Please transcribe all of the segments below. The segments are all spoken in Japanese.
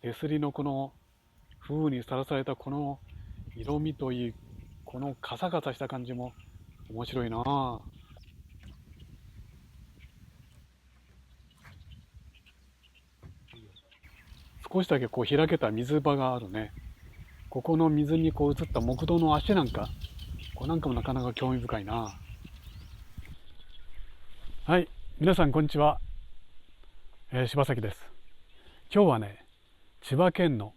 手すりのこの風雨にさらされたこの色味といい、このカサカサした感じも面白いなあ。少しだけこう開けた水場があるね。ここの水にこう映った木道の足なんか、これなんかもなかなか興味深いな。はい、皆さんこんにちは、柴崎です。今日はね、千葉県の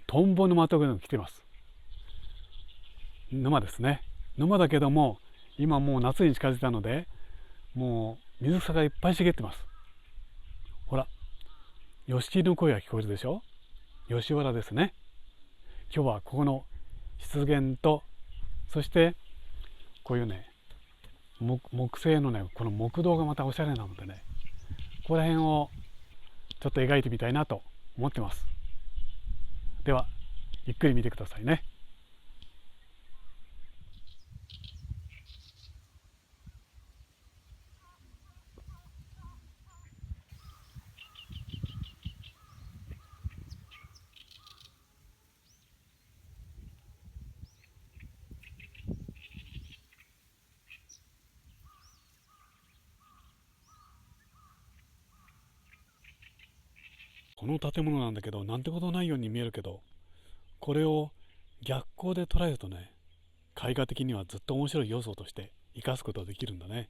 トンボ沼というのに来ています。沼ですね。沼だけども、今もう夏に近づいたので、もう水草がいっぱい茂ってます。ほら、吉木の声が聞こえるでしょ。吉原ですね。今日はここの湿原と、そしてこういうね、木製のね、この木道がまたおしゃれなのでね、ここら辺をちょっと描いてみたいなと思ってます。では、ゆっくり見てくださいね。この建物なんだけど、なんてことないように見えるけど、これを逆光で捉えるとね、絵画的にはずっと面白い要素として生かすことができるんだね。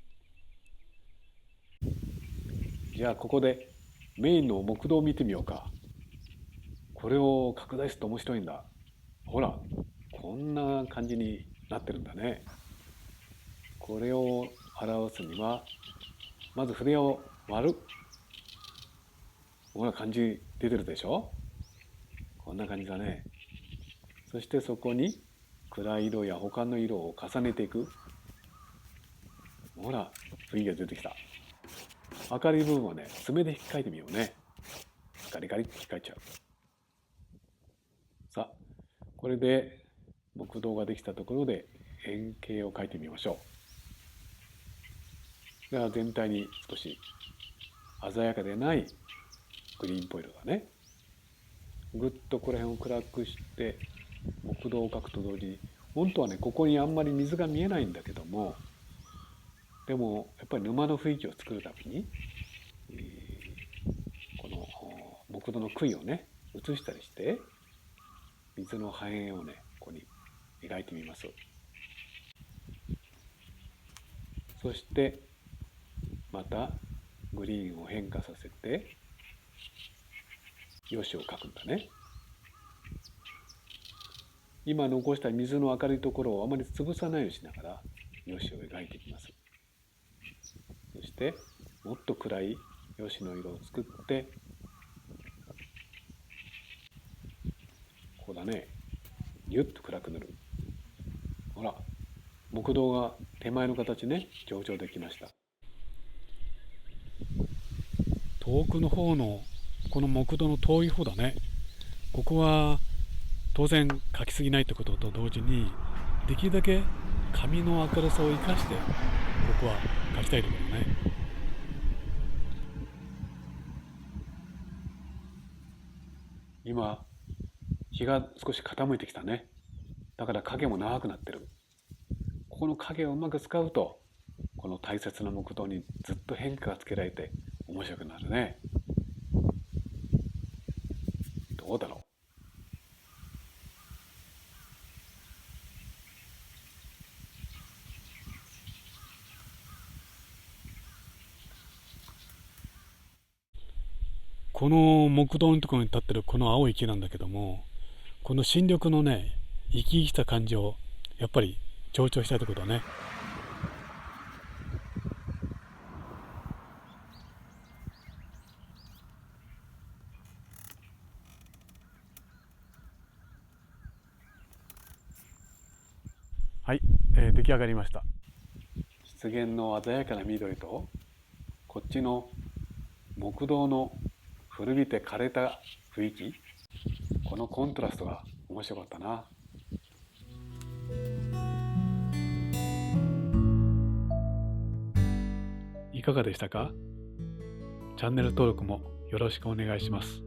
じゃあここでメインの木道を見てみようか。これを拡大すると面白いんだ。ほら、こんな感じになってるんだね。これを表すには、まず筆を割る。ほら、感じ出てるでしょ。こんな感じだね。そしてそこに暗い色や他の色を重ねていく。ほら、雰囲気が出てきた。明るい部分はね、爪で引っかいてみようね。ガリガリって引っかいちゃう。さあ、これで木道ができたところで円形を描いてみましょう。では全体に少し鮮やかでないグリーンっぽい色だね。ぐっとこの辺を暗くして木道を描くと同時に、本当はね、ここにあんまり水が見えないんだけども、でもやっぱり沼の雰囲気を作るために、この木道の杭をね移したりして水の反映をねここに描いてみます。そしてまたグリーンを変化させてヨシを描くんだね。今残した水の明るいところをあまり潰さないようにしながらヨシを描いていきます。そしてもっと暗いヨシの色を作って、ここだね、ギュッと暗く塗る。ほら、木道が手前の形ね、強調できました。遠くの方のこの木道の遠い方だね。ここは当然描きすぎないってことと同時に、できるだけ紙の明るさを生かしてここは描きたいところね。今日が少し傾いてきたね。だから影も長くなってる。ここの影をうまく使うと、この大切な木道にずっと変化がつけられて面白くなるね。どうだろう。この木道のところに立ってるこの青い木なんだけども、この新緑のね、生き生きした感じをやっぱり強調したいところだね。はい、出来上がりました。湿原の鮮やかな緑と、こっちの木道の古びて枯れた雰囲気、このコントラストが面白かったな。いかがでしたか？チャンネル登録もよろしくお願いします。